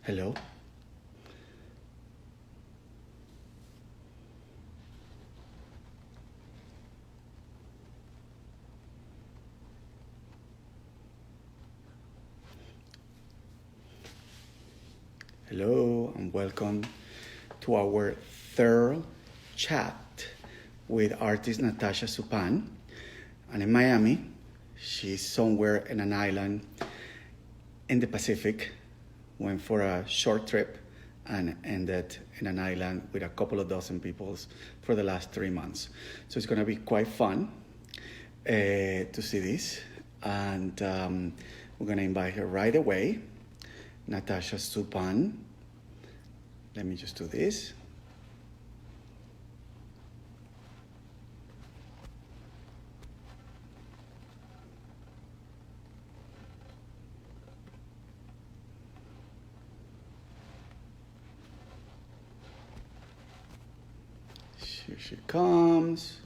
Hello. Hello, and welcome to our third chat with artist Natasha Zupan. And in Miami, she's somewhere in an island in the Pacific, went for a short trip, and ended in an island with a couple of dozen people for the last 3 months. So it's going to be quite fun to see this. And we're going to invite her right away. Natasha Zupan. Let me just do this. Here she comes.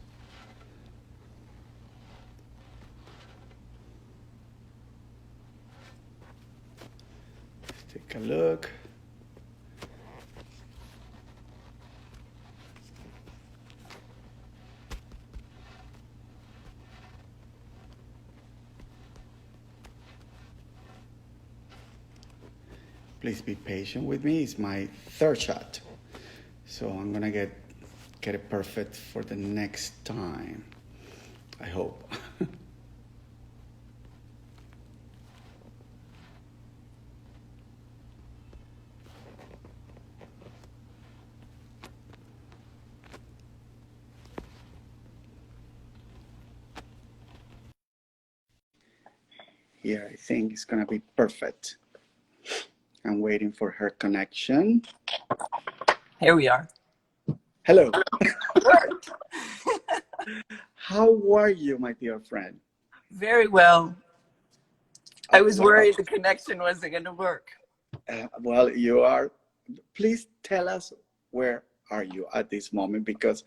Let's take a look. Please be patient with me. It's my third shot. So I'm gonna get it perfect for the next time. I hope. Here, I think it's gonna be perfect. I'm waiting for her connection. Here we are. Hello. How are you, my dear friend? Very well. I was worried the connection wasn't going to work. Well, you are. Please tell us, where are you at this moment? Because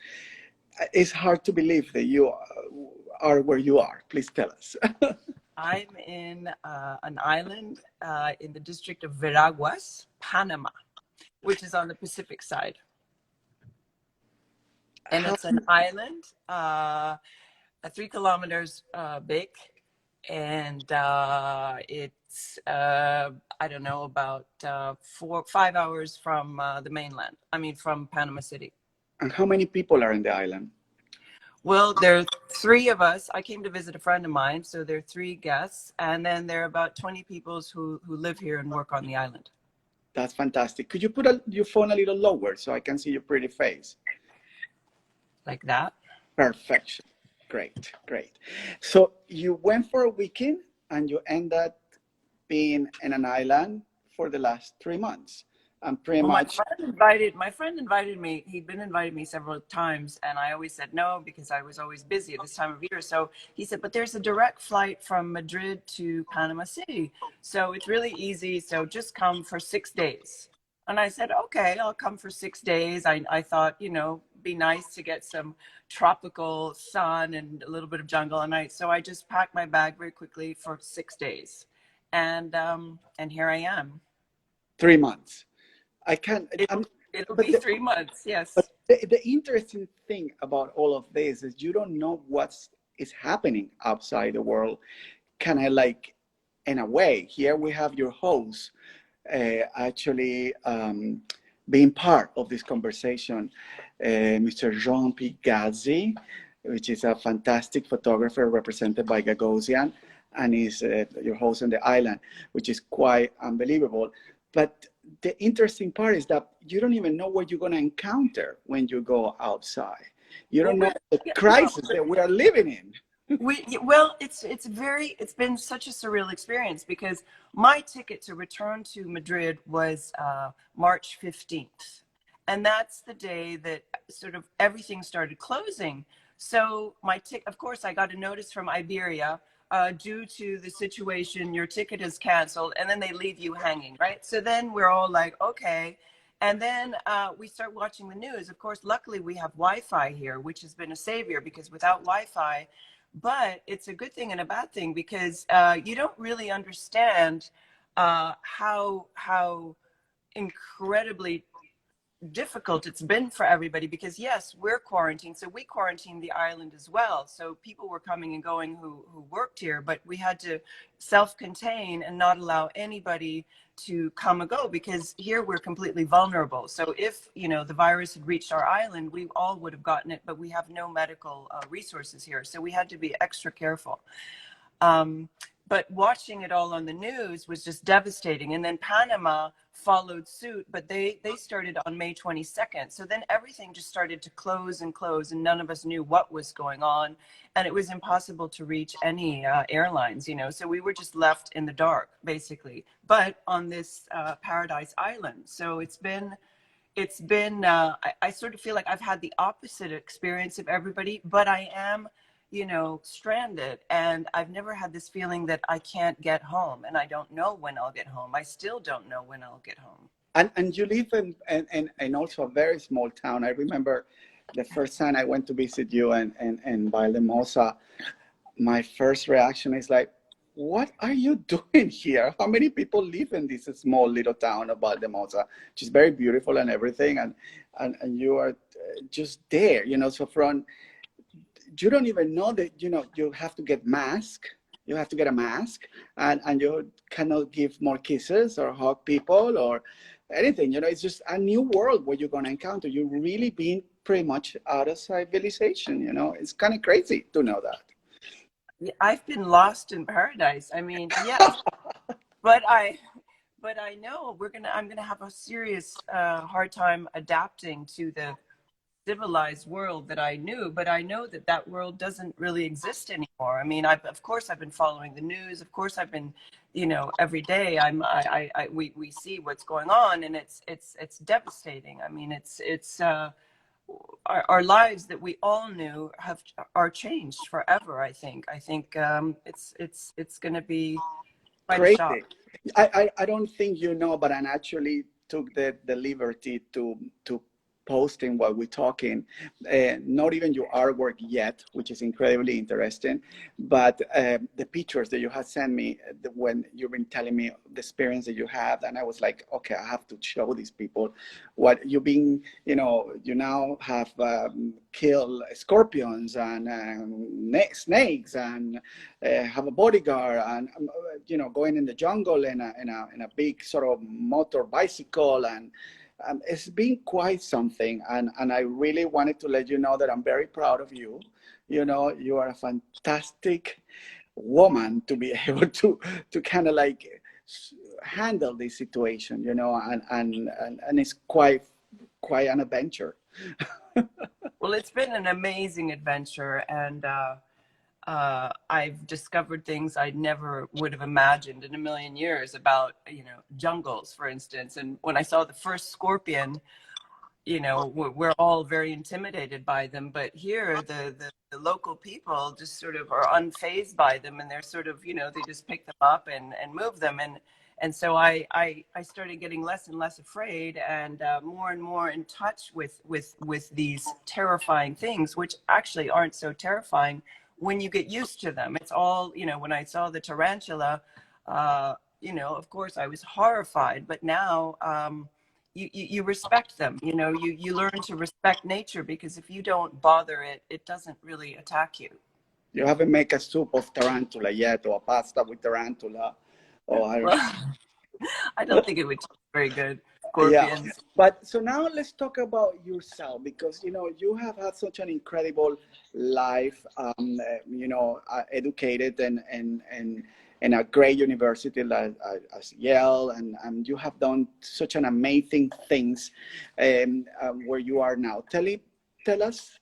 it's hard to believe that you are where you are. Please tell us. I'm in an island in the district of Veraguas, Panama, which is on the Pacific side. And it's an island 3 kilometers big. And it's, I don't know, about 5 hours from the mainland. I mean, from Panama City. And how many people are in the island? Well, there are 3 of us. I came to visit a friend of mine, so there are 3 guests. And then there are about 20 people who live here and work on the island. That's fantastic. Could you put your phone a little lower so I can see your pretty face? Like that? Perfection. Great, great. So you went for a weekend and you ended up being in an island for the last 3 months. And pretty much. My friend invited me. He'd been invited me several times, and I always said no because I was always busy at this time of year. So he said, but there's a direct flight from Madrid to Panama City. So it's really easy. So just come for 6 days. And I said, okay, I'll come for 6 days. I thought, be nice to get some tropical sun and a little bit of jungle. So I just packed my bag very quickly for 6 days. And here I am. 3 months. I can't. It'll be 3 months, yes. But the interesting thing about all of this is you don't know what is happening outside the world. Kind of like, in a way, here we have your host actually being part of this conversation, Mr. Jean Pigazzi, which is a fantastic photographer represented by Gagosian, and is your host on the island, which is quite unbelievable. But the interesting part is that you don't even know what you're going to encounter when you go outside. You don't know the crisis that we are living in. It's been such a surreal experience because my ticket to return to Madrid was March 15th. And that's the day that sort of everything started closing. So of course, I got a notice from Iberia, due to the situation, your ticket is canceled, and then they leave you hanging, right? So then we're all like, okay. And then we start watching the news. Of course, luckily we have Wi-Fi here, which has been a savior because without Wi-Fi, but it's a good thing and a bad thing because you don't really understand how incredibly difficult it's been for everybody, because yes, we're quarantined, so we quarantined the island as well. So people were coming and going who worked here, but we had to self-contain and not allow anybody to come and go, because here we're completely vulnerable. So if, you know, the virus had reached our island, we all would have gotten it, but we have no medical resources here, so we had to be extra careful. But watching it all on the news was just devastating. And then Panama followed suit, but they started on May 22nd. So then everything just started to close and close, and none of us knew what was going on. And it was impossible to reach any airlines, you know, so we were just left in the dark, basically, but on this paradise island. So it's been, I sort of feel like I've had the opposite experience of everybody, but I am, you know, stranded, and I've never had this feeling that I can't get home, and I don't know when I'll get home. I still don't know when I'll get home. And you live in also a very small town. I remember the first time I went to visit you in Valdemosa, my first reaction is like, what are you doing here? How many people live in this small little town of Valdemosa, which is very beautiful and everything, and you are just there, you know. So you don't even know that, you know, you have to get mask. You have to get a mask, and you cannot give more kisses or hug people or anything. You know, it's just a new world where you're going to encounter. You're really being pretty much out of civilization. You know, it's kind of crazy to know that. I've been lost in paradise. I mean, yes, but I know I'm gonna have a serious hard time adapting to the civilized world that I knew, but I know that that world doesn't really exist anymore. I mean, of course I've been following the news. Of course I've been, you know, every day we see what's going on, and it's devastating. I mean, it's our lives that we all knew are changed forever. I think it's going to be quite a shock. Crazy. I don't think you know, but I actually took the liberty to posting while we're talking, not even your artwork yet, which is incredibly interesting, but the pictures that you had sent me when you've been telling me the experience that you have, and I was like, okay, I have to show these people what you've been, you know, you now have killed scorpions and snakes, and have a bodyguard, and you know, going in the jungle in a big sort of motor bicycle, and it's been quite something, and I really wanted to let you know that I'm very proud of you. You know, you are a fantastic woman to be able to kind of like handle this situation, you know, and it's quite an adventure. Well, it's been an amazing adventure, and I've discovered things I never would have imagined in a million years about, you know, jungles, for instance. And when I saw the first scorpion, you know, we're all very intimidated by them, but here the local people just sort of are unfazed by them, and they're sort of, you know, they just pick them up and move them. And so I started getting less and less afraid, and more in touch with these terrifying things, which actually aren't so terrifying when you get used to them. It's all, you know, when I saw the tarantula, you know, of course I was horrified, but now you respect them. You know, you learn to respect nature, because if you don't bother it, it doesn't really attack you. You haven't made a soup of tarantula yet, or a pasta with tarantula, or I don't know. Well, I don't think it would taste very good. Yeah, Scorpions. but so now let's talk about yourself, because you know you have had such an incredible life. You know, educated and in a great university like as Yale, and you have done such an amazing things where you are now. Tell us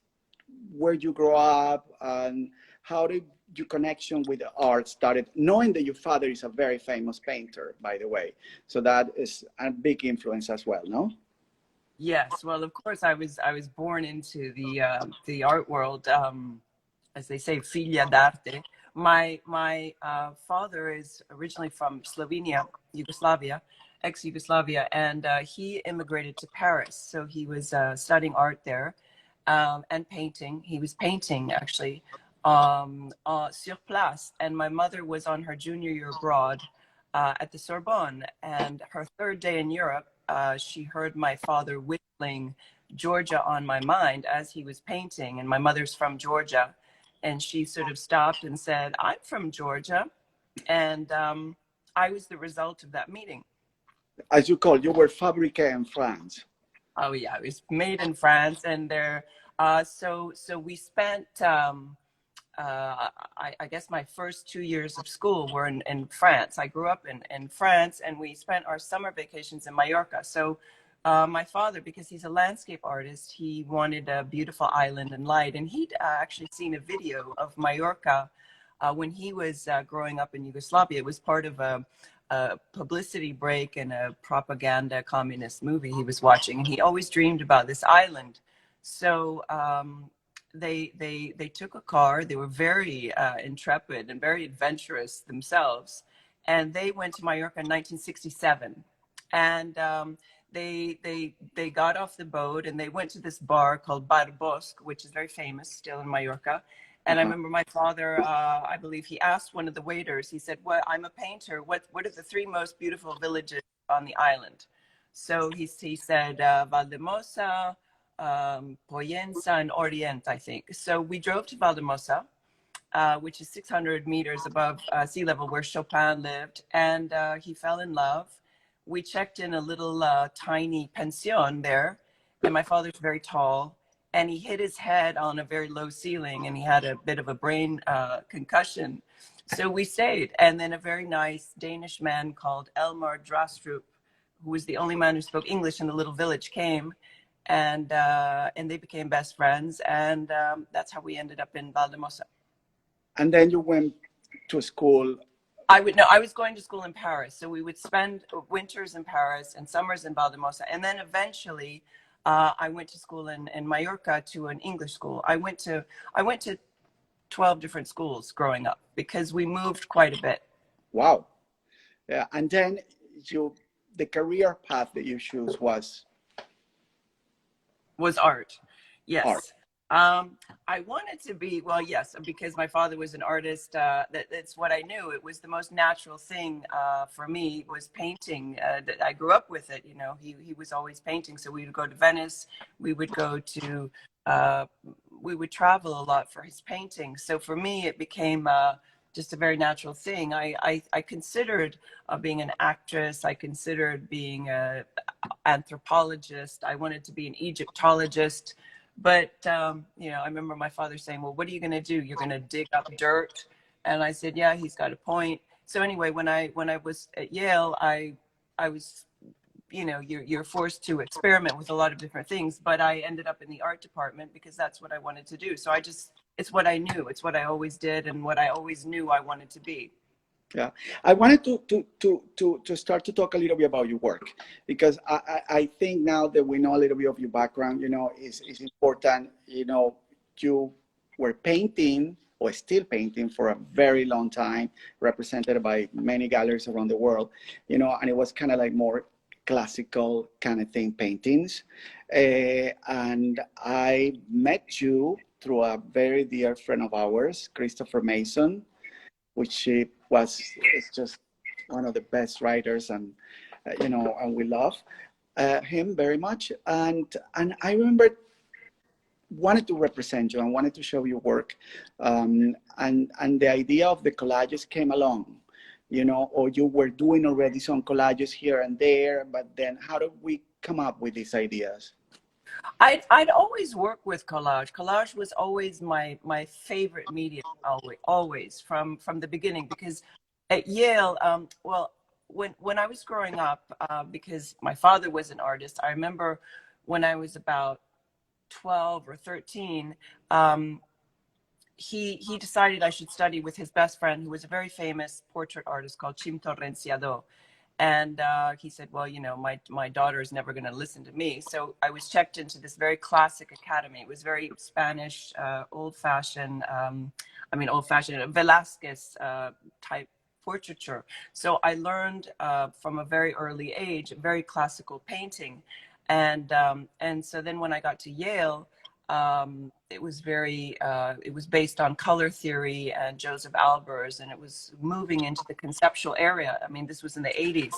where you grew up, and how did your connection with the art started, knowing that your father is a very famous painter, by the way. So that is a big influence as well, no? Yes, well, of course, I was born into the art world, as they say, figlia d'arte. My father is originally from Slovenia, Yugoslavia, ex-Yugoslavia, and he immigrated to Paris. So he was studying art there, and painting. He was painting actually sur place, and my mother was on her junior year abroad at the Sorbonne, and her third day in Europe, she heard my father whistling Georgia on My Mind as he was painting, and my mother's from Georgia, and she sort of stopped and said, I'm from Georgia, and I was the result of that meeting. As you call, you were fabriqué in France. Oh yeah, it was made in France, and there. So we spent. I guess my first 2 years of school were in France. I grew up in France, and we spent our summer vacations in Mallorca. So my father, because he's a landscape artist, he wanted a beautiful island and light, and he'd actually seen a video of Mallorca when he was growing up in Yugoslavia. It was part of a publicity break in a propaganda communist movie he was watching, and he always dreamed about this island. So they took a car. They were very intrepid and very adventurous themselves, and they went to Mallorca in 1967. And they got off the boat and they went to this bar called Bar Bosque, which is very famous still in Mallorca. And I remember my father, I believe he asked one of the waiters, he said, well, I'm a painter. What are the three most beautiful villages on the island? So he said, Valdemosa, Poyensa, and Orient, I think. So we drove to Valdemosa, which is 600 meters above sea level, where Chopin lived. And he fell in love. We checked in a little tiny pension there. And my father's very tall. And he hit his head on a very low ceiling, and he had a bit of a brain concussion. So we stayed. And then a very nice Danish man called Elmar Drastrup, who was the only man who spoke English in the little village, came. And they became best friends. And that's how we ended up in Valdemosa. And then you went to school. I was going to school in Paris. So we would spend winters in Paris and summers in Valdemosa. And then eventually, I went to school in Mallorca, to an English school. I went to 12 different schools growing up because we moved quite a bit. Wow. Yeah. And then the career path that you chose was art. Yes. Art. I wanted to be, well, yes, because my father was an artist. That's what I knew. It was the most natural thing for me, was painting. I grew up with it. You know, he was always painting. So we would go to Venice. We would go to, we would travel a lot for his painting. So for me, it became just a very natural thing. I considered being an actress. I considered being an anthropologist. I wanted to be an Egyptologist. But, you know, I remember my father saying, well, what are you going to do? You're going to dig up dirt? And I said, yeah, he's got a point. So anyway, when I was at Yale, I was, you know, you're forced to experiment with a lot of different things. But I ended up in the art department because that's what I wanted to do. So it's what I knew. It's what I always did and what I always knew I wanted to be. Yeah, I wanted to start to talk a little bit about your work, because I think now that we know a little bit of your background, you know, is important. You know, you were painting or still painting for a very long time, represented by many galleries around the world, you know, and it was kind of like more classical kind of thing paintings. And I met you through a very dear friend of ours, Christopher Mason, which is just one of the best writers, and you know, and we love him very much. And I remember wanted to represent you and wanted to show your work, and the idea of the collages came along, you know, or you were doing already some collages here and there, but then how did we come up with these ideas? I'd always work with collage. Collage was always my favorite medium, always from the beginning. Because at Yale, well, when I was growing up, because my father was an artist, I remember when I was about 12 or 13, he decided I should study with his best friend, who was a very famous portrait artist called Chim Torrenciado. And he said, well, you know, my daughter is never going to listen to me. So I was checked into this very classic academy. It was very Spanish, old-fashioned, Velázquez type portraiture. So I learned from a very early age, very classical painting. And so then when I got to Yale, It was very, it was based on color theory and Joseph Albers, and it was moving into the conceptual area. I mean, this was in the 80s.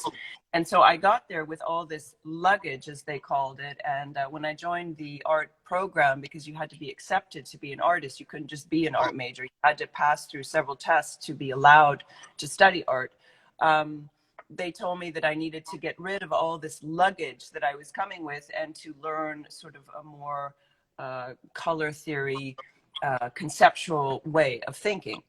And so I got there with all this luggage, as they called it. And when I joined the art program, because you had to be accepted to be an artist, you couldn't just be an art major. You had to pass through several tests to be allowed to study art. They told me that I needed to get rid of all this luggage that I was coming with and to learn sort of a more color theory, conceptual way of thinking.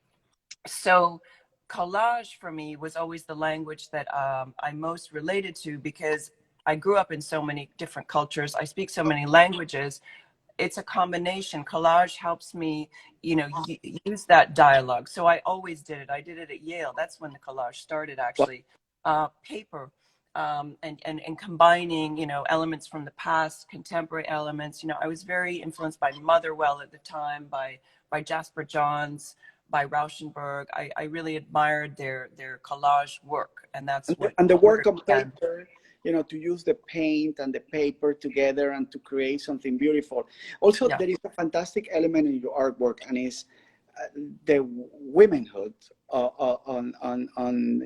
So collage for me was always the language that I most related to, because I grew up in so many different cultures. I speak so many languages. It's a combination. Collage helps me, you know, use that dialogue. So I always did it. I did it at Yale. That's when the collage started, actually. Paper. And combining, you know, elements from the past, contemporary elements. You know, I was very influenced by Motherwell at the time, by Jasper Johns, by Rauschenberg. I really admired their collage work, and that's what. And the work on paper, you know, to use the paint and the paper together and to create something beautiful. Also, there is a fantastic element in your artwork, and is the womanhood on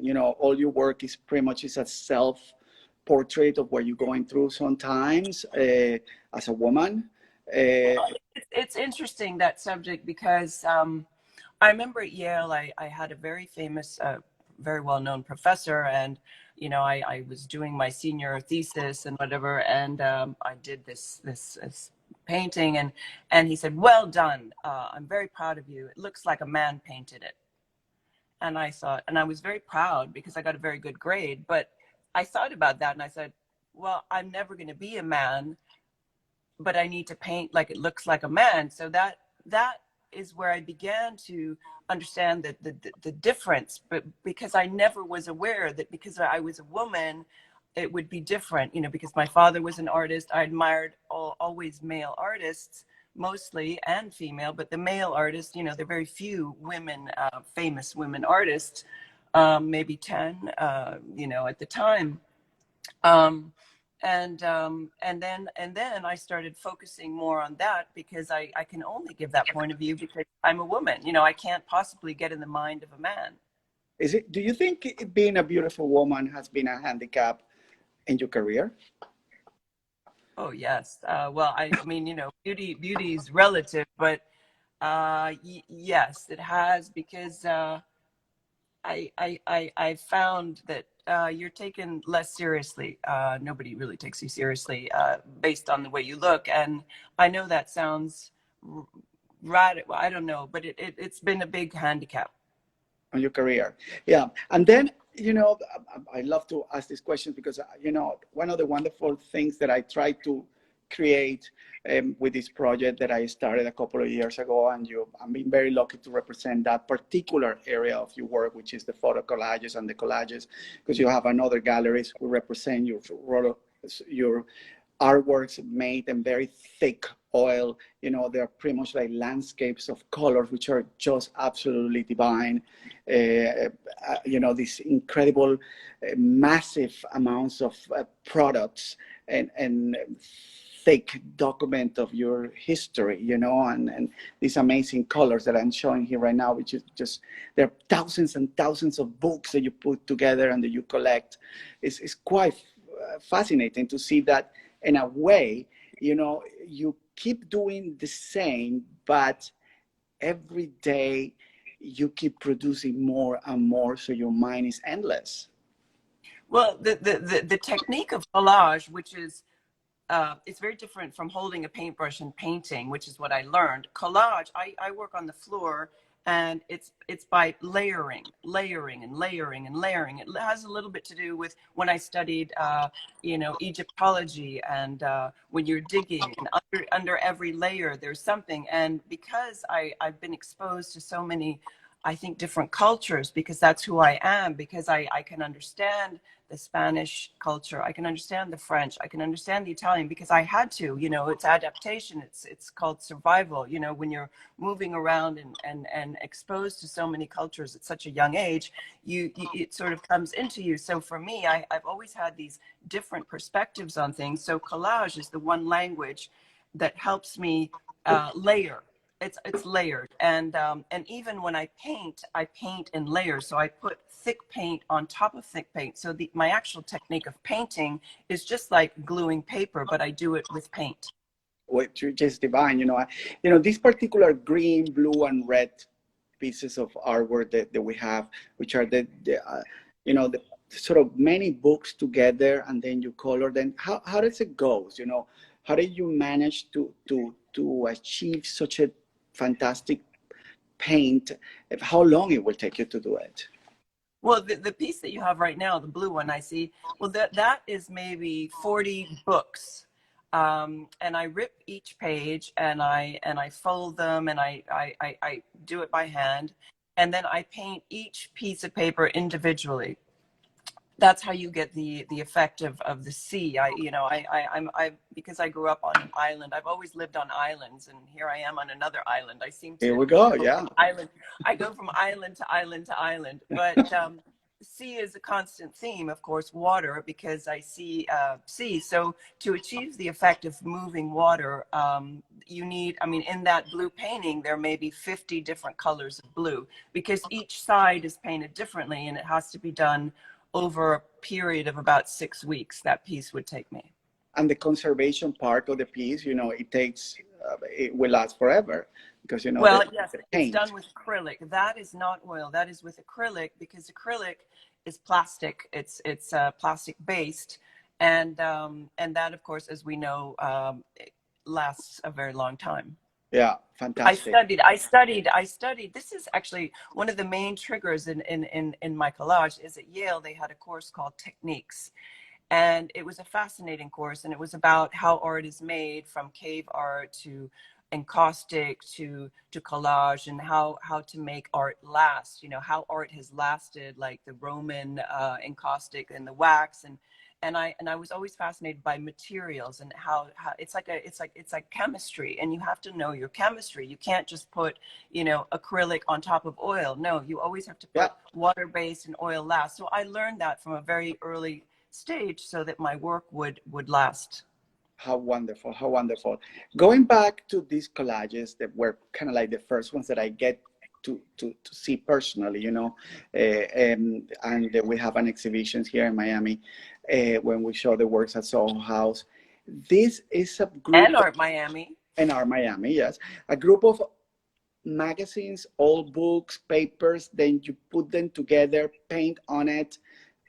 you know, all your work is pretty much is a self portrait of what you're going through sometimes as a woman. It's interesting, that subject, because I remember at Yale, I had a very famous, very well-known professor, and you know, I was doing my senior thesis and whatever, and I did this painting, and he said, "Well done. I'm very proud of you. It looks like a man painted it." And I thought, and I was very proud because I got a very good grade, but I thought about that and I said, well, I'm never going to be a man, but I need to paint like it looks like a man. So that is where I began to understand the difference, but because I never was aware that because I was a woman, it would be different, you know, because my father was an artist. I admired always male artists, mostly, and female, but the male artists, you know, there are very few women, famous women artists, maybe 10, you know, at the time. And then I started focusing more on that, because I can only give that point of view because I'm a woman. You know, I can't possibly get in the mind of a man. Do you think being a beautiful woman has been a handicap in your career? Oh yes. Well, I mean, you know, beauty is relative, but yes, it has, because I found that you're taken less seriously. Nobody really takes you seriously based on the way you look. And I know that sounds radical. I don't know, but it's been a big handicap On your career. Yeah. And then, you know, I love to ask these questions because, you know, one of the wonderful things that I try to create with this project that I started a couple of years ago, and I'm being very lucky to represent that particular area of your work, which is the photo collages and the collages, because you have another galleries who represent your artworks made in very thick oil. You know, they're pretty much like landscapes of colors, which are just absolutely divine. You know, these incredible, massive amounts of products and thick document of your history, you know, and these amazing colors that I'm showing here right now, which is just, there are thousands and thousands of books that you put together and that you collect. It's quite fascinating to see that in a way, you know, you keep doing the same, but every day you keep producing more and more, so your mind is endless. Well, the technique of collage, which is it's very different from holding a paintbrush and painting, which is what I learned. Collage, I work on the floor, and it's by layering and layering and layering. It has a little bit to do with when I studied, you know, Egyptology, and when you're digging, and under every layer there's something. And because I've been exposed to so many, I think, different cultures, because that's who I am, because I can understand the Spanish culture, I can understand the French, I can understand the Italian, because I had to, you know, it's adaptation, it's called survival. You know, when you're moving around and exposed to so many cultures at such a young age, it sort of comes into you. So for me, I've always had these different perspectives on things. So collage is the one language that helps me layer. It's layered, and even when I paint in layers. So I put thick paint on top of thick paint. So my actual technique of painting is just like gluing paper, but I do it with paint. Which is just divine. These particular green, blue, and red pieces of artwork that we have, which are the sort of many books together, and then you color them. How does it go? How did you manage to achieve such a fantastic paint? How long it will take you to do it? Well, the piece that you have right now, the blue one I see, well, that is maybe 40 books. And I rip each page and I fold them, and I do it by hand. And then I paint each piece of paper individually. That's how you get the effect of the sea. I because I grew up on an island. I've always lived on islands, and here I am on another island. I seem to Here we go. go Yeah. from island. I go from island to island to island. But sea is a constant theme, of course. Water, because I see sea. So to achieve the effect of moving water, you need. I mean, in that blue painting, there may be 50 different colors of blue, because each side is painted differently, and it has to be done over a period of about 6 weeks. That piece would take me. And the conservation part of the piece, it will last forever, because Well, yes, the it's paint. done with acrylic. That is not oil. That is with acrylic, because acrylic is plastic. It's plastic based, and that, of course, as we know, it lasts a very long time. Yeah, fantastic. I studied. This is actually one of the main triggers in my collage. Is at Yale, they had a course called Techniques. And it was a fascinating course. And it was about how art is made, from cave art to encaustic to collage, and how to make art last, how art has lasted, like the Roman encaustic and the wax. And I was always fascinated by materials, and how it's like chemistry, and you have to know your chemistry. You can't just put acrylic on top of oil. No, you always have to put water based and oil last. So I learned that from a very early stage, so that my work would last. How wonderful, how wonderful. Going back to these collages that were kind of like the first ones that I get to see personally, and we have an exhibition here in Miami when we show the works at Soho House. This is a group. And Art Miami. And Art Miami, yes. A group of magazines, old books, papers, then you put them together, paint on it,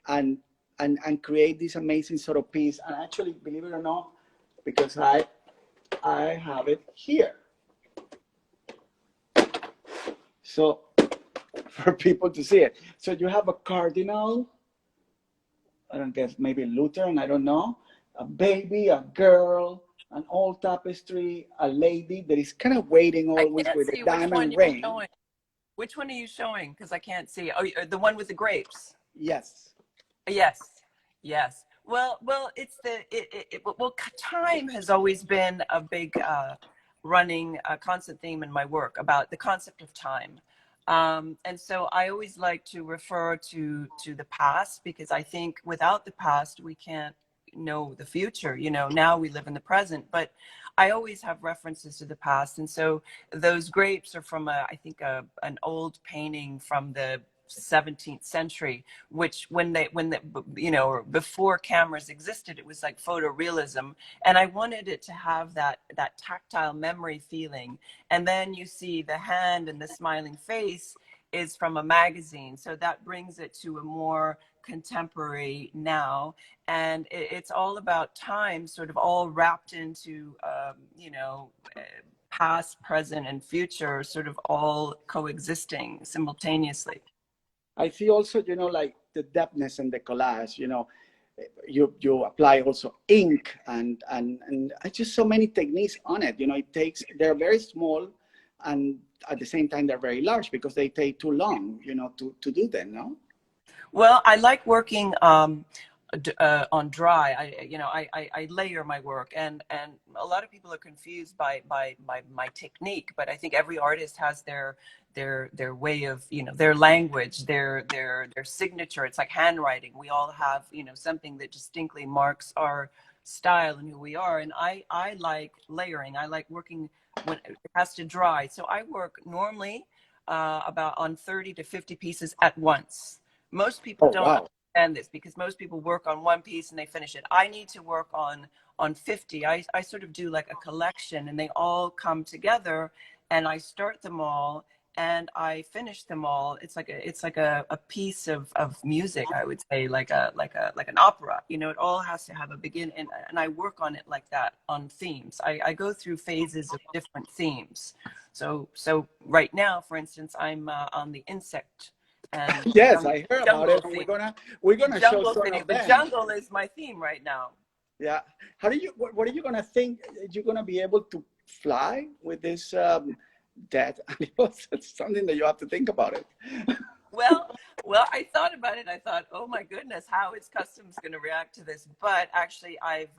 and create this amazing sort of piece. And actually, believe it or not, because I have it here. So for people to see it. So you have a cardinal, I don't guess, maybe Lutheran, I don't know, a baby, a girl, an old tapestry, a lady that is kind of waiting always with a diamond ring. Which one are you showing? Because I can't see. Oh, the one with the grapes. Yes. Yes. Yes. Well, it's time has always been a big running constant theme in my work, about the concept of time. And so I always like to refer to the past, because I think without the past, we can't know the future. Now we live in the present, but I always have references to the past. And so those grapes are from I think an old painting from the 17th century, which when before cameras existed, it was like photorealism, and I wanted it to have that tactile memory feeling. And then you see the hand and the smiling face is from a magazine, so that brings it to a more contemporary now. And it's all about time, sort of all wrapped into past, present, and future, sort of all coexisting simultaneously. I see also, like the depthness in the collage, you apply also ink and just so many techniques on it. They're very small, and at the same time, they're very large, because they take too long, to do them, no? Well, I like working on dry. I layer my work, and a lot of people are confused by my technique, but I think every artist has their way of, their language, their signature. It's like handwriting. We all have, something that distinctly marks our style and who we are. And I like layering. I like working when it has to dry. So I work normally about on 30 to 50 pieces at once. Most people Oh, don't wow. understand this because most people work on one piece and they finish it. I need to work on 50. I sort of do like a collection, and they all come together, and I start them all and I finish them all. It's like a piece of music, I would say, like an opera. You know, it all has to have a begin, and I work on it like that on themes. I go through phases of different themes. So right now, for instance, I'm on the insect and Yes, I heard about jungle it, and theme. we're gonna show Jungle some theme. of The them. jungle is my theme right now. Yeah. How do you? What are you gonna think? You're gonna be able to fly with this dead animals? It's something that you have to think about it. Well, I thought about it. I thought, oh my goodness, how is customs going to react to this? But actually, I've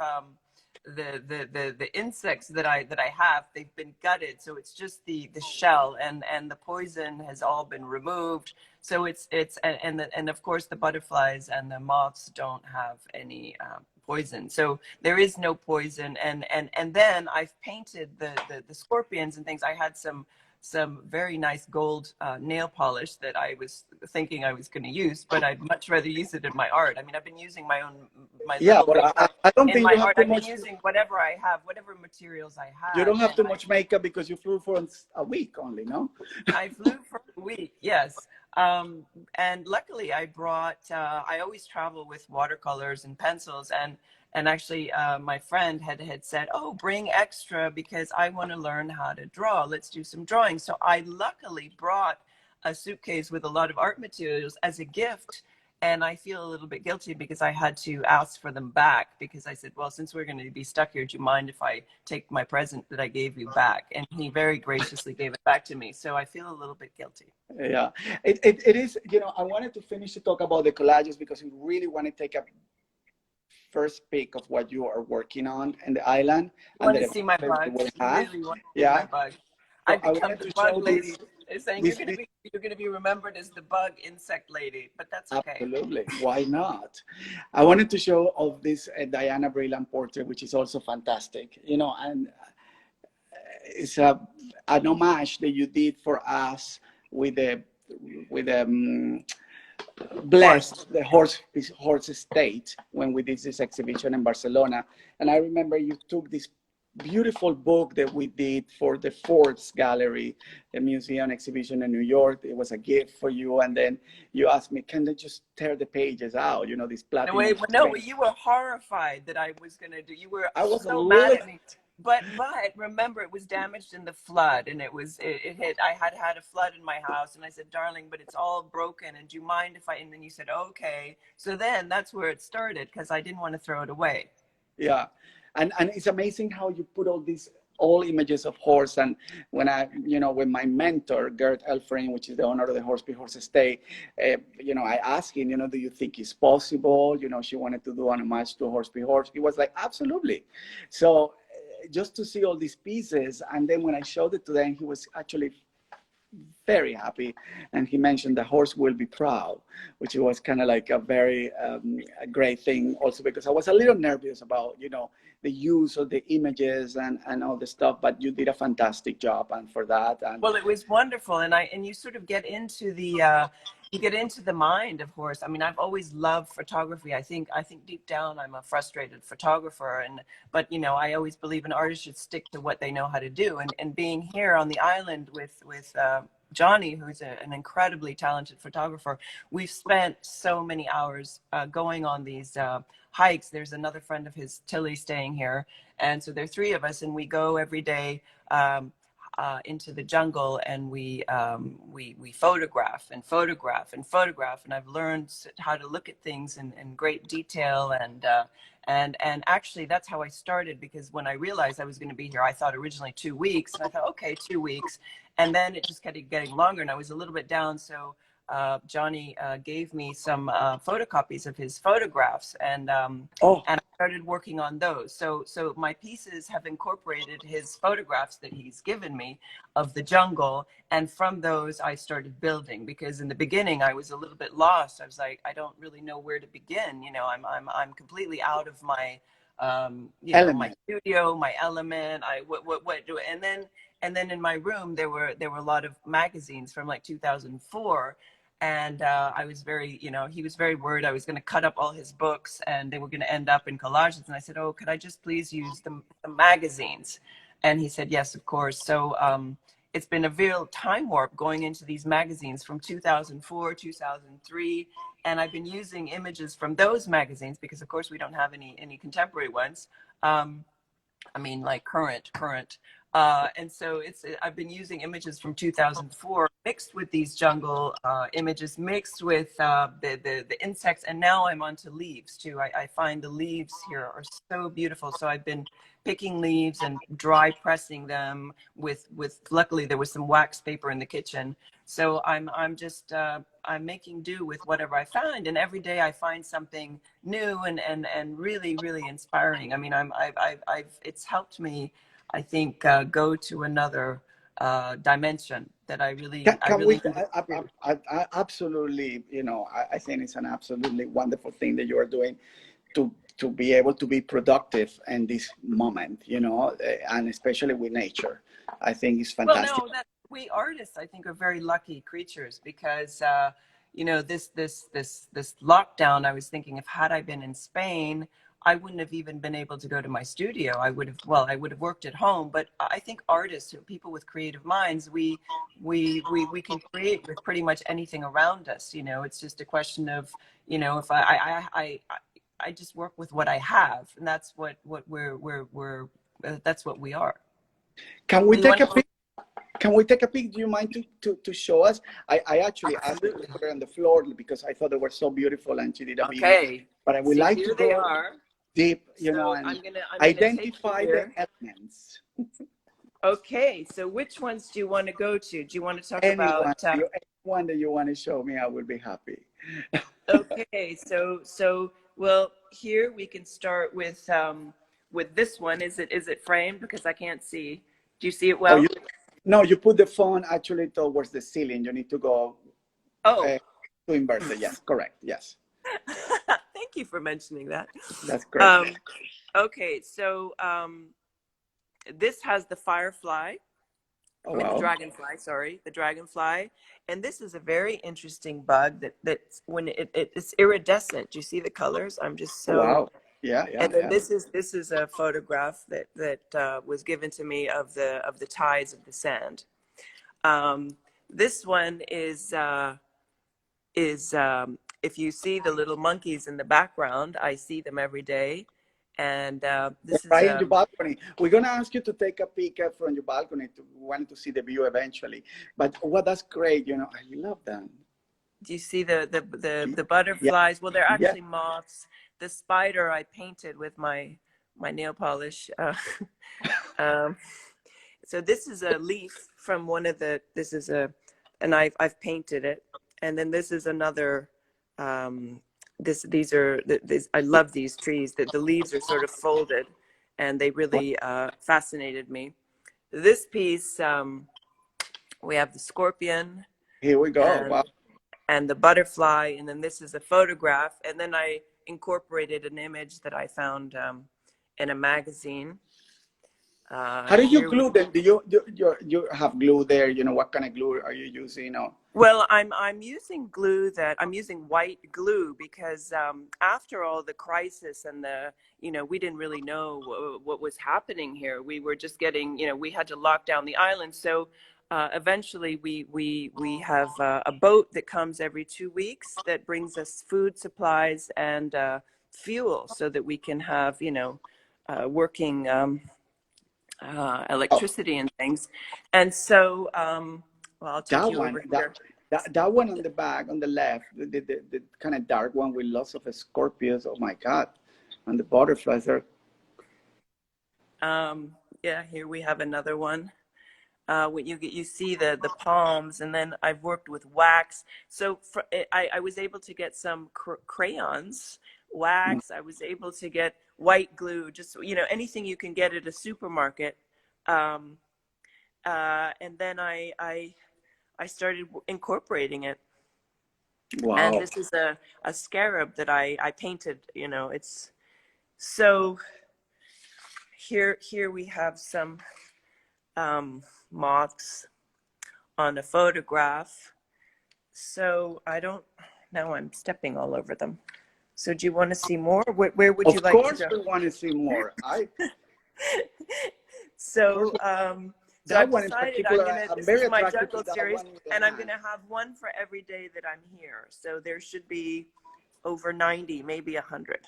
the insects that I have, they've been gutted, so it's just the shell, and the poison has all been removed. So it's and of course the butterflies and the moths don't have any poison, so there is no poison. And then I've painted the scorpions and things. I had some very nice gold nail polish that I was thinking I was going to use, but I'd much rather use it in my art. I mean, I've been using my Yeah, little but makeup I don't in think my you have art. too I've been much. using whatever I have, whatever materials I You had, don't have and too much makeup because you flew for a week only, no? I flew for a week, yes. And luckily I brought, I always travel with watercolors and pencils, and actually my friend had said, oh, bring extra because I want to learn how to draw. Let's do some drawing. So I luckily brought a suitcase with a lot of art materials as a gift. And I feel a little bit guilty because I had to ask for them back, because I said, well, since we're going to be stuck here, do you mind if I take my present that I gave you back? And he very graciously gave it back to me. So I feel a little bit guilty. Yeah, it is. You know, I wanted to finish to talk about the collages because we really want to take a first peek of what you are working on in the island You and want the to see my development you bug? will You have. really want to see my Yeah, bug? so I've I become wanted the to bug show lady. They're saying this you're gonna be remembered as the bug insect lady, but that's okay. absolutely. Why not? I wanted to show of this Diana Brilliant portrait, which is also fantastic. You know, and it's an homage that you did for us with the with Horse. blessed the horse estate when we did this exhibition in Barcelona. And I remember you took this beautiful book that we did for the Ford's Gallery, the museum exhibition in New York. It was a gift for you, and then you asked me, "Can they just tear the pages out?" You know, this No, platinum wait, no, paint. you were horrified that I was gonna do. You were I was a so mad little, at me. But remember, it was damaged in the flood, and it hit. I had a flood in my house, and I said, "Darling, but it's all broken. And do you mind if I?" And then you said, "Okay." So then that's where it started, because I didn't want to throw it away. yeah, and it's amazing how you put all these all images of horse. And when I, you know, when my mentor Gert Elfring, which is the owner of the Horse Be Horse Estate, you know, I asked him, you know, do you think it's possible? You know, she wanted to do an homage to Horse Be Horse. He was like, absolutely. So just to see all these pieces, and then when I showed it to them, he was actually very happy, and he mentioned the horse will be proud, which was kind of like a very a great thing also, because I was a little nervous about, you know, the use of the images and all the stuff, but you did a fantastic job, and for that. And Well, it was wonderful, and you sort of get into the you get into the mind of horse. I mean, I've always loved photography. I think deep down I'm a frustrated photographer, but you know, I always believe an artist should stick to what they know how to do. And being here on the island with Johnny, who's an incredibly talented photographer, we've spent so many hours going on these hikes. There's another friend of his, Tilly, staying here, and so there are three of us, and we go every day. Into the jungle, and we photograph and photograph and photograph, and I've learned how to look at things in great detail, and actually that's how I started, because when I realized I was going to be here, I thought originally 2 weeks, and I thought, okay, 2 weeks, and then it just kept getting longer, and I was a little bit down. So Johnny gave me some photocopies of his photographs, oh, and I started working on those. So my pieces have incorporated his photographs that he's given me of the jungle, and from those I started building, because in the beginning I was a little bit lost. I was like, I don't really know where to begin. You know, I'm completely out of my you know, my Element. studio, my element, what do, and then in my room there were a lot of magazines from like 2004. And I was very, you know, he was very worried I was going to cut up all his books and they were going to end up in collages. And I said, oh, could I just please use the magazines? And he said, yes, of course. So it's been a real time warp going into these magazines from 2004, 2003. And I've been using images from those magazines because, of course, we don't have any contemporary ones. I mean, like current. And so I've been using images from 2004 mixed with these jungle images, mixed with the insects. And now I'm onto leaves too. I find the leaves here are so beautiful. So I've been picking leaves and dry pressing them with luckily there was some wax paper in the kitchen. So I'm just I'm making do with whatever I find, and every day I find something new and really inspiring. I mean, I've it's helped me, I think, go to another dimension that I really Can we, needed to do. I absolutely, you know, I think it's an absolutely wonderful thing that you are doing to be able to be productive in this moment, you know, and especially with nature. I think it's Well, fantastic. no, that we artists, I think, are very lucky creatures because, you know, this lockdown. I was thinking if had I been in Spain, I wouldn't have even been able to go to my studio. I would have worked at home. But I think artists, people with creative minds, we can create with pretty much anything around us. You know, it's just a question of, you know, if I just work with what I have, and that's what we're that's what we are. Can we You take want a pic? Can we take a pic? Do you mind to show us? I actually asked her to Absolutely. put her on the floor because I thought they were so beautiful and she did a video. Okay. But I would See, like to here they go are. deep, you know, So and I'm gonna take you identify the here. elements. Okay. So which ones do you want to go to? Do you want to talk about? Anyone that you want to show me, I will be happy. Okay. So well, here we can start with this one. Is it framed? Because I can't see. Do you see it Oh, well? no, you put the phone actually towards the ceiling. You need to go Oh. to invert it. Yes, correct. Yes, Thank you for mentioning that. that's correct. Okay. So this has the firefly. Oh, Or the wow. dragonfly, sorry, the dragonfly. And this is a very interesting bug that when it's iridescent. Do you see the colors? I'm just Oh, so. wow. Yeah, And yeah, then yeah. this is a photograph that was given to me of the tides of the sand. This one is if you see the little monkeys in the background, I see them every day. And this is Right in your balcony. We're gonna ask you to take a peek from your balcony. We want to see the view eventually. But that's great. You know, I love that. do you see the Yeah, butterflies? Well, they're yeah. actually moths. The spider I painted with my nail polish. Um, so this is a leaf from one of the. This is and I've painted it, and then this is another. These are I love these trees. That the leaves are sort of folded, and they really fascinated me. This piece, we have the scorpion Here we go. and Wow. the butterfly, and then this is a photograph, and then I incorporated an image that I found in a magazine. How do you Here we glue them? Do you have glue there? You know, what kind of glue are you using? Or Well, I'm using glue that I'm using white glue because after all the crisis and we didn't really know what was happening here. We were just getting, we had to lock down the island. So eventually we have a boat that comes every 2 weeks that brings us food supplies and fuel so that we can have, working oh, electricity and things. And so, well, I'll take that you one, over here. that one on the back on the left, the kind of dark one with lots of scorpions. Oh my God, and the butterflies are. Yeah, here we have another one. When you see the palms, and then I've worked with wax. So I was able to get some crayons, wax. I was able to get white glue, just anything you can get at a supermarket. And then I started incorporating it. And Wow. this is a scarab that I painted. It's so here we have some moths on a photograph. So now I'm stepping all over them. So do you want to see more? Where would you like to go? Of course we want to see more. So that I've one in decided particular, I'm this very is my attracted to jungle that series, one with the and I'm hand. gonna have one for every day that I'm here. So there should be over 90, maybe 100.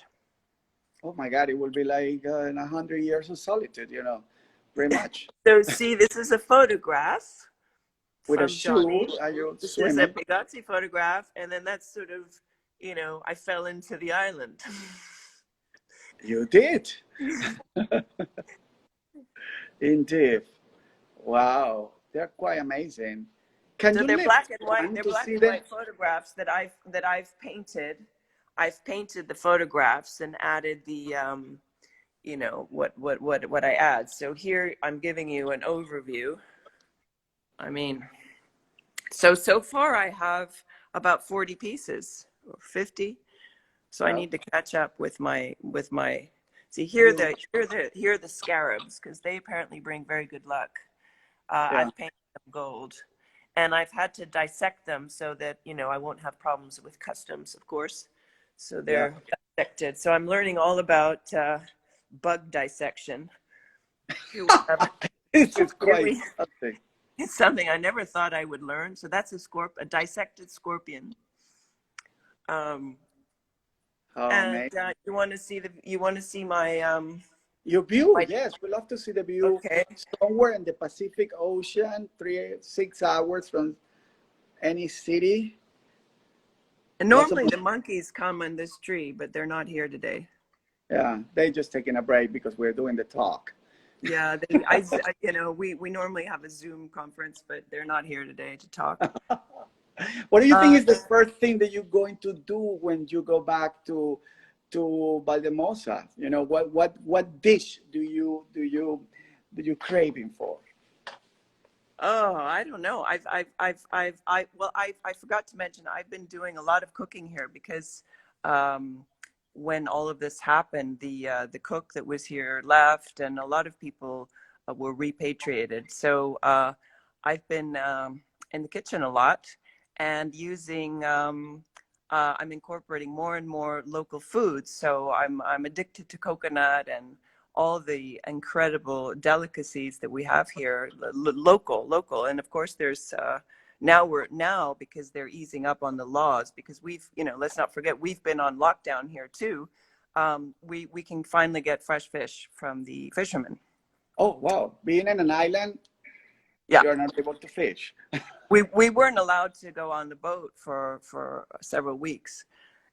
Oh my God, it will be like in 100 years of solitude, pretty much. So see, this is a photograph With a from Johnny. shoe, you're This is a swimming. Pegazzi photograph, and then that's sort of, I fell into the island. You did. Indeed. Wow, they're quite amazing. Can So you they're live black and white. one They're to black see and them? white photographs that I've painted. I've painted the photographs and added the what I add. So here I'm giving you an overview. I mean, so far I have about 40 pieces or 50. So I need to catch up with my see here are the scarabs, because they apparently bring very good luck. I've painted them gold, and I've had to dissect them so that I won't have problems with customs, of course. So they're dissected. So I'm learning all about bug dissection. This is quite something. It's something I never thought I would learn. So that's a dissected scorpion. And you want to see my your view? Yes, we love to see the view. Okay. Somewhere in the Pacific Ocean, 6 hours from any city. And normally the monkeys come on this tree, but they're not here today. Yeah, they're just taking a break because we're doing the talk. Yeah, we normally have a Zoom conference, but they're not here today to talk. What do you think is the first thing that you're going to do when you go back to Valdemosa? What dish do you craving for? Oh, I don't know. I forgot to mention I've been doing a lot of cooking here because when all of this happened, the cook that was here left, and a lot of people were repatriated. So I've been in the kitchen a lot and using. I'm incorporating more and more local foods. So I'm addicted to coconut and all the incredible delicacies that we have here, local. And of course there's now because they're easing up on the laws, because we've let's not forget we've been on lockdown here too. We can finally get fresh fish from the fishermen. Oh wow, being in an island, you're not able to fish. we weren't allowed to go on the boat for several weeks,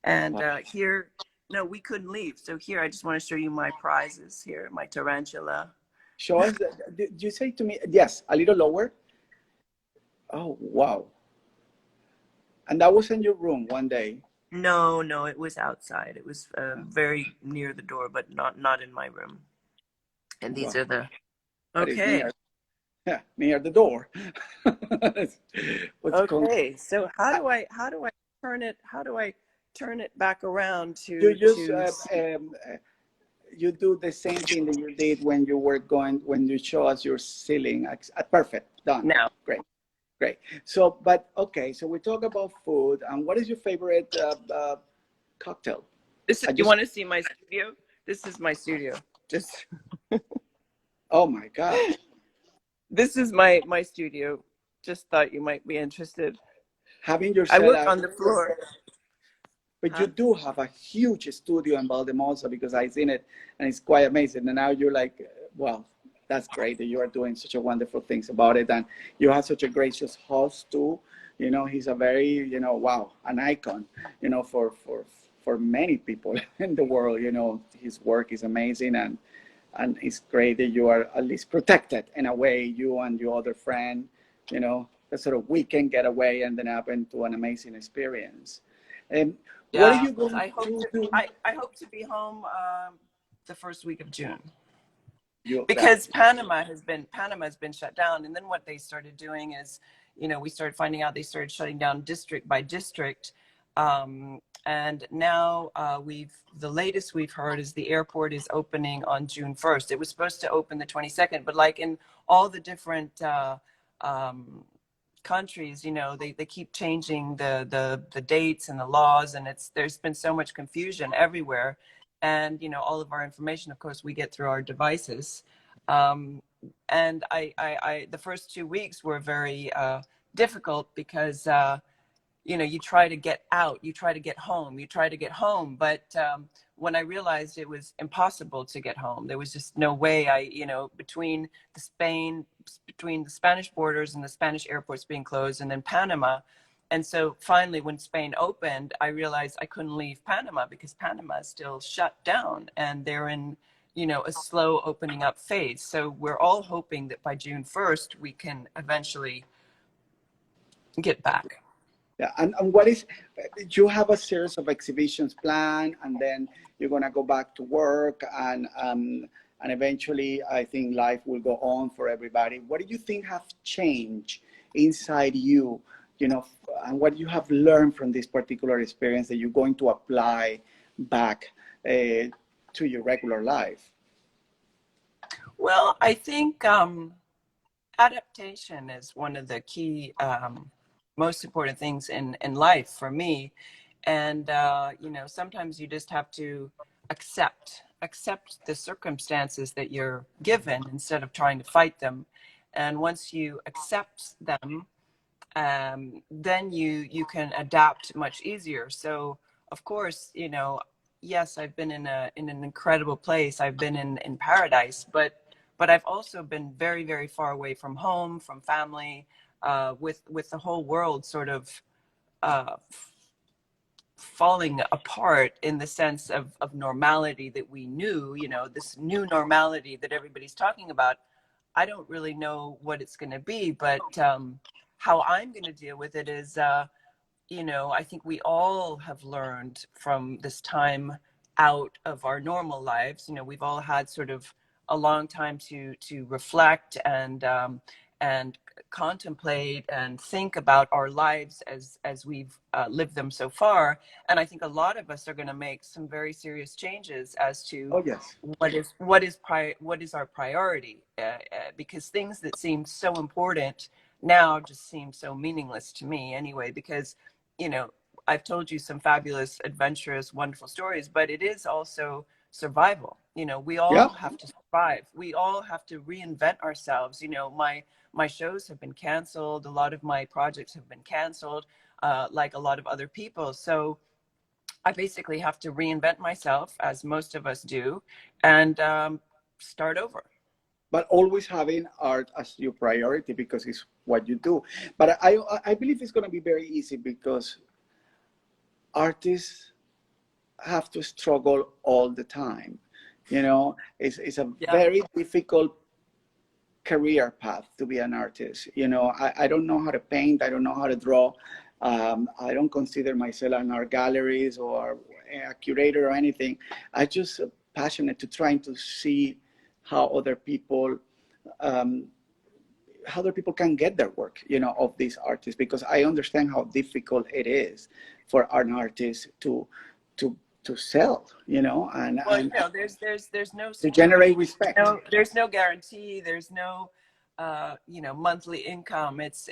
and here no, we couldn't leave. So here, I just want to show you my prizes here, my tarantula. Show us. Did you say to me, yes, a little lower? Oh, wow. And that was in your room one day? No, it was outside. It was very near the door, but not in my room. And these are the, okay. Near the door. Okay, so how do I turn it? How do I turn it back around to? You just you do the same thing that you did when you show us your ceiling. Perfect, done. Now, great. So, but okay, so we talk about food, and what is your favorite cocktail? You want to see my studio? This is my studio. Just. Oh my God. This is my studio. Just thought you might be interested. Having your I work on the floor. But you do have a huge studio in Valdemosa, because I've seen it and it's quite amazing. And now you're like, well, that's great that you are doing such a wonderful things about it. And you have such a gracious host too. He's a very, wow, an icon, for many people in the world. His work is amazing, and it's great that you are at least protected in a way, you and your other friend, that sort of weekend getaway and then up into an amazing experience. What are you going to do? I hope to be home the first week of June, because Panama has been shut down. And then what they started doing is, we started finding out they started shutting down district by district And now the latest we've heard is the airport is opening on June 1st. It was supposed to open the 22nd, but like in all the different countries, you know, they keep changing the dates and the laws, and there's been so much confusion everywhere. And, you know, all of our information, of course, we get through our devices. And the first 2 weeks were very difficult because you know, you try to get out, you try to get home, you try to get home. But when I realized it was impossible to get home, there was just no way. You know, between the Spanish borders and the Spanish airports being closed, and then Panama. And so finally, when Spain opened, I realized I couldn't leave Panama because Panama is still shut down and they're in, you know, a slow opening up phase. So we're all hoping that by June 1st, we can eventually get back. Yeah, and what is, you have a series of exhibitions planned, and then you're gonna go back to work, and eventually I think life will go on for everybody. What do you think have changed inside you, you know, and what you have learned from this particular experience that you're going to apply back to your regular life? Well, I think adaptation is one of the key most important things in life for me. And you know, sometimes you just have to accept the circumstances that you're given instead of trying to fight them. And once you accept them, then you can adapt much easier. So of course, you know, yes, I've been in an incredible place, I've been in paradise, but I've also been very, very far away from home, from family, with the whole world sort of falling apart in the sense of normality that we knew, you know, this new normality that everybody's talking about. I don't really know what it's going to be, but how I'm going to deal with it is, you know, I think we all have learned from this time out of our normal lives. You know, we've all had sort of a long time to reflect and contemplate and think about our lives as we've lived them so far. And I think a lot of us are going to make some very serious changes as to Oh, yes. what is our priority, because things that seem so important now just seem so meaningless to me anyway, because, you know, I've told you some fabulous, adventurous, wonderful stories, but it is also survival. You know, we all Yeah. have to survive. We all have to reinvent ourselves. You know, my shows have been canceled. A lot of my projects have been canceled, like a lot of other people. So I basically have to reinvent myself, as most of us do, and start over. But always having art as your priority because it's what you do. But I believe it's going to be very easy because artists have to struggle all the time. You know, it's a Yeah. very difficult career path to be an artist. You know, I don't know how to paint. I don't know how to draw. I don't consider myself an art galleries or a curator or anything. I just passionate to trying to see how other people can get their work, you know, of these artists, because I understand how difficult it is for an artist to sell, you know, Well, you and know, there's no to security. generate respect. No, there's no guarantee. There's no, you know, monthly income. It's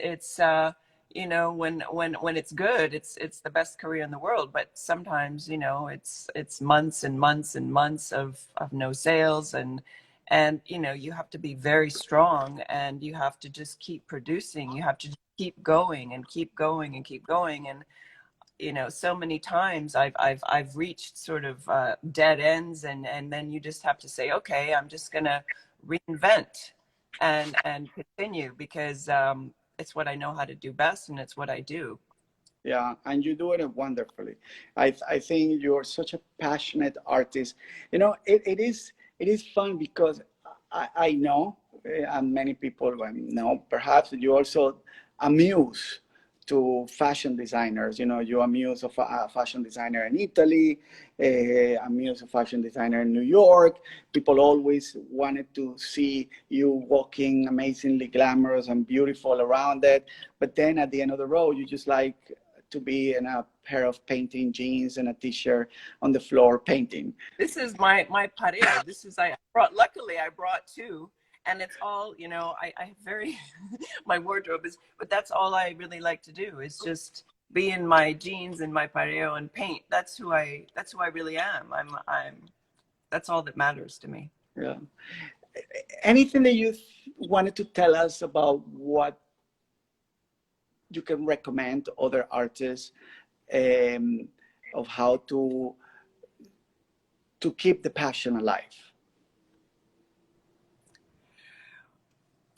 you know, when it's good, it's the best career in the world. But sometimes, you know, it's months and months and months of no sales, and you know, you have to be very strong, and you have to just keep producing. You have to keep going and keep going and keep going. And you know, so many times I've reached sort of dead ends, and then you just have to say, okay, I'm just gonna reinvent and continue, because it's what I know how to do best, and it's what I do. Yeah, and you do it wonderfully. I think you're such a passionate artist. You know, it is fun because I know, and many people know, perhaps you also amuse to fashion designers. You know, you amuse of a fashion designer in Italy, amuse a fashion designer in New York. People always wanted to see you walking amazingly glamorous and beautiful around it. But then at the end of the road, you just like to be in a pair of painting jeans and a t-shirt on the floor painting? This is my pareo. This is, luckily I brought two, and it's all, you know, I have very, my wardrobe is, but that's all I really like to do is just be in my jeans and my pareo and paint. That's who I really am. That's all that matters to me. Yeah. Anything that you wanted to tell us about what you can recommend other artists of how to keep the passion alive?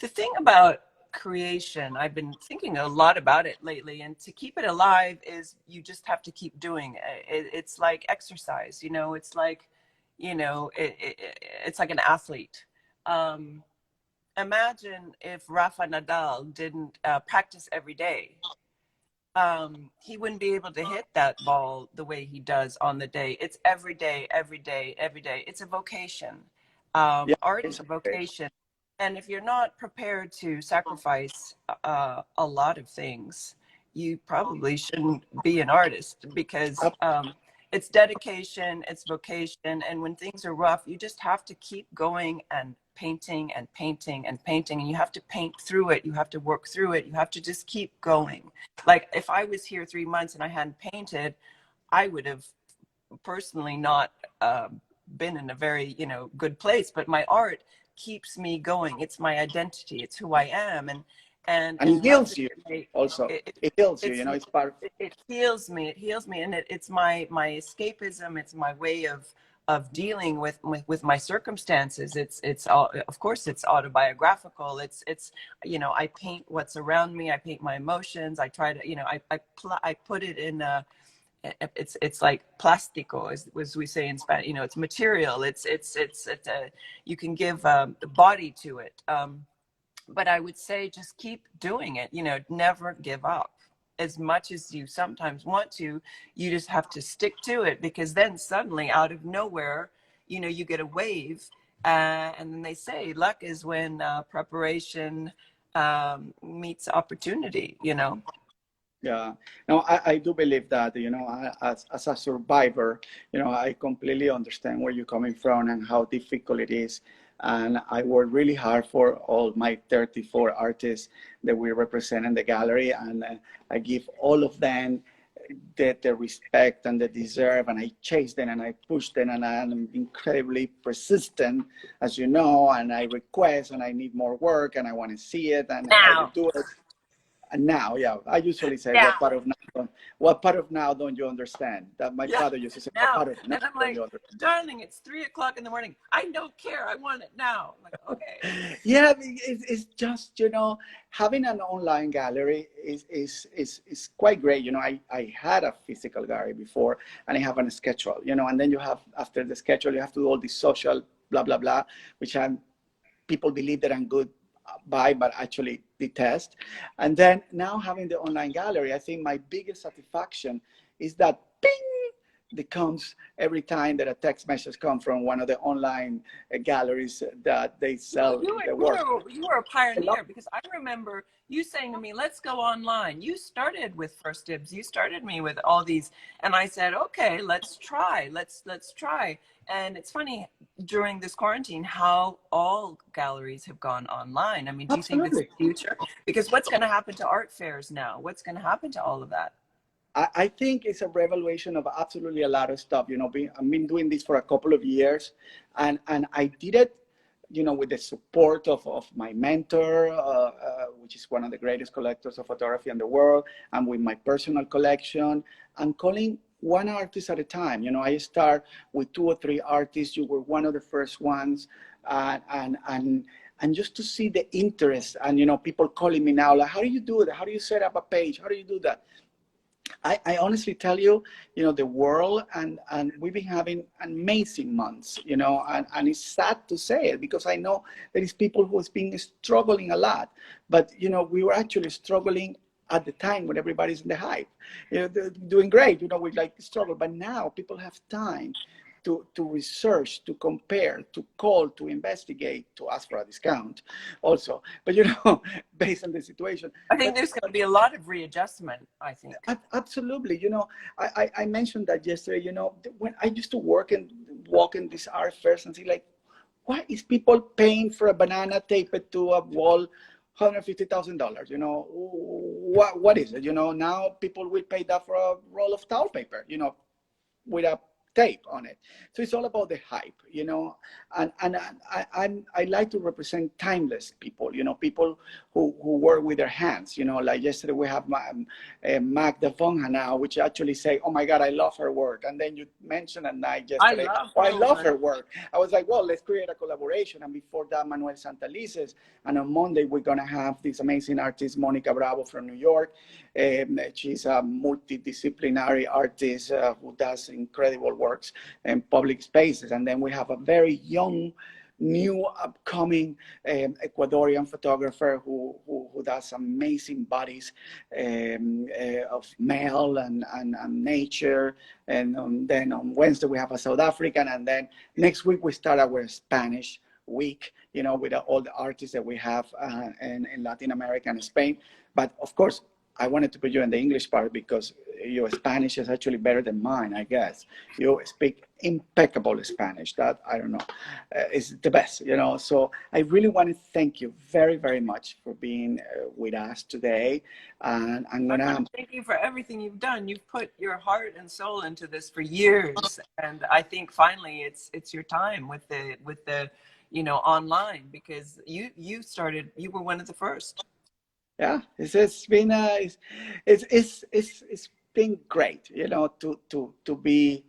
The thing about creation, I've been thinking a lot about it lately, and to keep it alive is you just have to keep doing it. It's like exercise, you know, it's like, you know, it's like an athlete. Imagine if Rafa Nadal didn't practice every day. He wouldn't be able to hit that ball the way he does on the day. It's every day, every day, every day. It's a vocation. Yeah, Art is a vocation. And if you're not prepared to sacrifice a lot of things, you probably shouldn't be an artist, because it's dedication, it's vocation. And when things are rough, you just have to keep going and painting and painting and painting. And you have to paint through it. You have to work through it. You have to just keep going. Like if I was here 3 months and I hadn't painted, I would have personally not been in a very, you know, good place. But my art keeps me going. It's my identity. It's who I am. And it heals you also. It heals you, you know, it's part of... It heals me. It heals me. And it's my escapism. It's my way of dealing with my circumstances. It's all, of course, it's autobiographical. It's, you know, I paint what's around me. I paint my emotions. I try to, you know, I put it in it's like plástico, as we say in Spanish. You know, it's material. It's you can give the body to it. But I would say just keep doing it. You know, never give up. As much as you sometimes want to, you just have to stick to it, because then suddenly, out of nowhere, you know, you get a wave, and then they say luck is when preparation meets opportunity. You know. Yeah, no, I do believe that, you know, as a survivor, you know, I completely understand where you're coming from and how difficult it is. And I work really hard for all my 34 artists that we represent in the gallery. And I give all of them the respect and the deserve. And I chase them and I push them. And I'm incredibly persistent, as you know, and I request and I need more work and I want to see it and I will do it. And now, yeah, I usually say, Now. what part of now don't you understand? That my father used to say, now. what part of now and I'm don't like, you understand? darling, it's 3 o'clock in the morning. I don't care. I want it now. I'm like, okay. Yeah, it's just, you know, having an online gallery is quite great. You know, I had a physical gallery before, and I have a schedule, you know, and then you have, after the schedule, you have to do all this social blah, blah, blah, which people believe that I'm good by, but actually detest. And then now having the online gallery, I think my biggest satisfaction is that ping that comes every time that a text message comes from one of the online galleries that they sell their work. You were a pioneer, because I remember you saying to me, let's go online. You started with First Dibs. You started me with all these. And I said, okay, let's try. Let's try. And it's funny, during this quarantine, how all galleries have gone online. I mean, do you think it's the future? Because what's going to happen to art fairs now? What's going to happen to all of that? I think it's a revelation of absolutely a lot of stuff. You know, I've been doing this for a couple of years, and I did it, you know, with the support of my mentor, which is one of the greatest collectors of photography in the world, and with my personal collection, and calling one artist at a time. You know, I start with 2 or 3 artists. You were one of the first ones, and just to see the interest, and, you know, people calling me now, like, how do you do that? How do you set up a page? How do you do that? I honestly tell you, you know, the world, and we've been having amazing months, you know, and it's sad to say it, because I know there is people who has been struggling a lot, but, you know, we were actually struggling at the time when everybody's in the hype, you know, they're doing great, you know, we like struggle, but now people have time to research, to compare, to call, to investigate, to ask for a discount also. But, based on the situation. I think there's going to be a lot of readjustment, I think. Absolutely. I mentioned that yesterday, when I used to walk in these art fairs and see like, why is people paying for a banana taped to a wall $150,000? What is it? Now people will pay that for a roll of towel paper, with a tape on it. So it's all about the hype, and I like to represent timeless people, people who work with their hands, like yesterday we have Magda Vonga now, which actually say, oh my God, I love her work. And then you mentioned at night yesterday, I love her work. I was like, well, let's create a collaboration. And before that, Manuel Santalices. And on Monday, we're going to have this amazing artist, Monica Bravo from New York. She's a multidisciplinary artist who does incredible works in public spaces. And then we have a very young, new, upcoming Ecuadorian photographer who does amazing bodies of male and nature. And then on Wednesday, we have a South African. And then next week, we start our Spanish week, with all the artists that we have in Latin America and Spain. But of course, I wanted to put you in the English part because your Spanish is actually better than mine, I guess. You speak impeccable Spanish. That, I don't know, is the best, So I really want to thank you very, very much for being with us today. And I'm going to thank you for everything you've done. You've put your heart and soul into this for years. And I think finally it's your time with the online, because you were one of the first. Yeah, it's been great, to be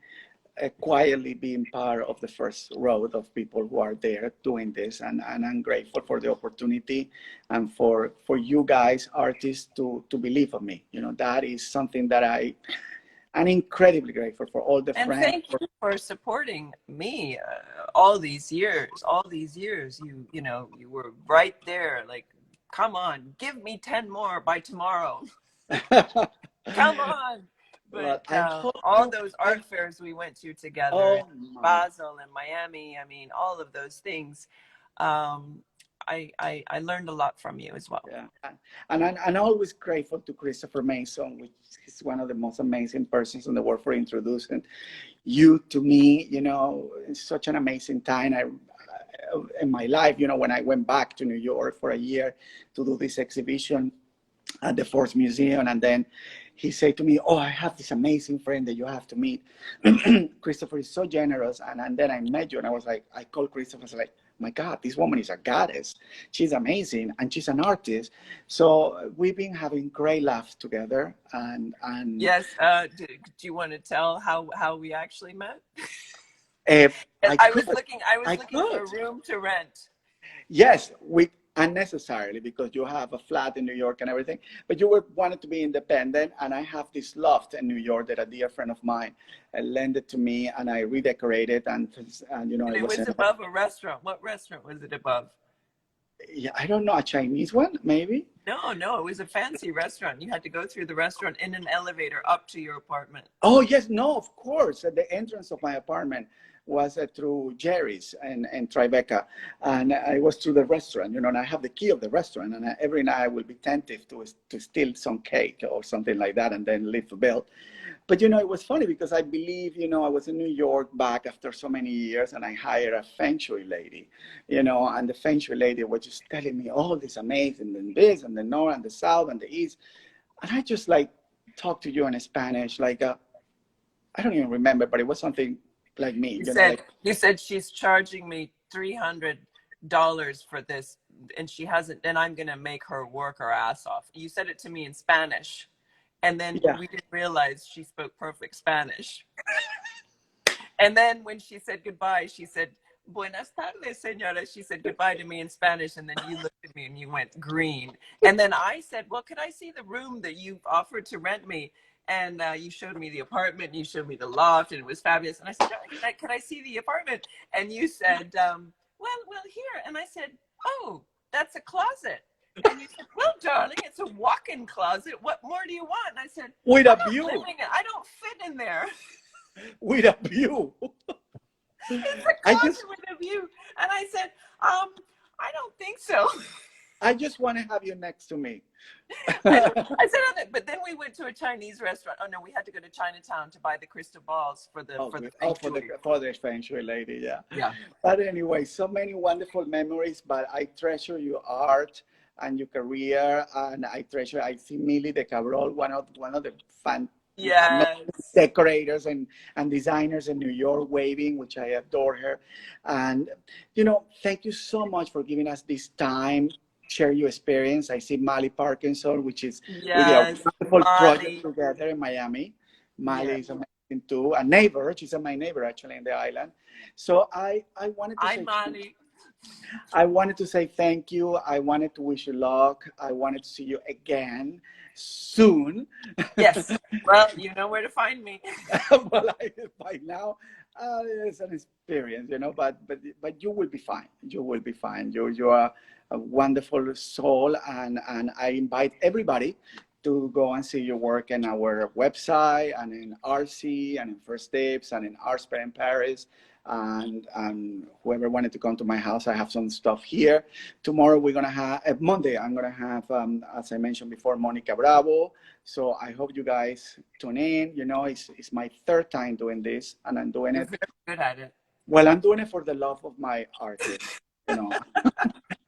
quietly being part of the first row of people who are there doing this, and I'm grateful for the opportunity and for you guys, artists, to believe in me. That is something that I'm incredibly grateful for all the friends. And thank you for supporting me all these years. You were right there, like, come on, give me 10 more by tomorrow. Come on. But all those art fairs we went to together in Basel and Miami, I mean, all of those things, I learned a lot from you as well. Yeah, and I'm always grateful to Christopher Mason, which is one of the most amazing persons in the world, for introducing you to me. It's such an amazing time in my life, when I went back to New York for a year to do this exhibition at the Ford Museum. And then he said to me, oh, I have this amazing friend that you have to meet. Christopher is so generous. And then I met you, and I was like, I called Christopher, I was like, my God, this woman is a goddess. She's amazing, and she's an artist. So we've been having great laughs together. And yes, do you want to tell how we actually met? I was looking for a room to rent. Yes, unnecessarily, because you have a flat in New York and everything, but you wanted to be independent. And I have this loft in New York that a dear friend of mine lent it to me, and I redecorated. And it was above a restaurant. What restaurant was it above? Yeah, I don't know, a Chinese one, maybe? No, it was a fancy restaurant. You had to go through the restaurant in an elevator up to your apartment. Oh, yes, no, of course. At the entrance of my apartment was through Jerry's and Tribeca, and I was through the restaurant, and I have the key of the restaurant, and every night I will be tentative to steal some cake or something like that, and then leave the bill. But it was funny because I believe, I was in New York back after so many years, and I hired a feng shui lady, and the feng shui lady was just telling me all this amazing, and this, and the north, and the south, and the east, and I just talked to you in Spanish, I don't even remember, but it was something like me. You said she's charging me $300 for this, and she hasn't, and I'm gonna make her work her ass off. You said it to me in Spanish, and then we didn't realize she spoke perfect Spanish. And then when she said goodbye, she said, "Buenas tardes, señora." She said goodbye to me in Spanish, and then you looked at me and you went green. And then I said, "Well, could I see the room that you offered to rent me?" And you showed me the apartment, and you showed me the loft, and it was fabulous. And I said, "Can I see the apartment?" And you said, well, here. And I said, "Oh, that's a closet." And you said, "Well, darling, it's a walk-in closet. What more do you want?" And I said, with a view. I don't fit in there. With a view. It's a I just closet with a view. And I said, I don't think so. I just want to have you next to me. I said, but then we went to a Chinese restaurant. Oh no, we had to go to Chinatown to buy the crystal balls for the For the feng shui lady, yeah. Yeah. But anyway, so many wonderful memories. But I treasure your art and your career, and I see Millie de Cabrol, one of the fan Yes. decorators and designers in New York, waving, which I adore her. And thank you so much for giving us this time. Share your experience. I see Mali Parkinson, which is we did a Yes. wonderful project Molly. together in Miami. Mali Yes. is amazing too. A neighbor, she's my neighbor actually in the island. So I wanted to Hi, say Molly. I wanted to say thank you. I wanted to wish you luck. I wanted to see you again soon. Yes. Well, you know where to find me. Well, by now, it's an experience, but you will be fine. You will be fine. You are a wonderful soul, and I invite everybody to go and see your work in our website and in RC and in First Tips and in Artsper in Paris. And whoever wanted to come to my house, I have some stuff here. Tomorrow we're gonna have Monday. I'm gonna have, as I mentioned before, Monica Bravo. So I hope you guys tune in. It's my third time doing this, and I'm doing You're it. very good at it. Well, I'm doing it for the love of my artist.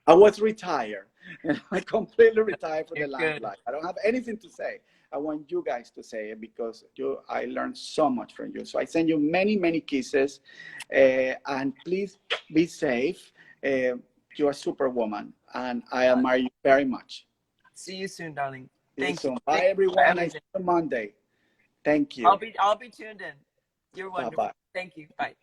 I was retired. I completely retired for the limelight. I don't have anything to say. I want you guys to say it because I learned so much from you. So I send you many, many kisses. And please be safe. You're a superwoman, and I admire you very much. See you soon, darling. See you Thank you. soon. Bye, everyone. I see you Monday. Thank you. I'll be tuned in. You're wonderful. Bye-bye. Thank you. Bye.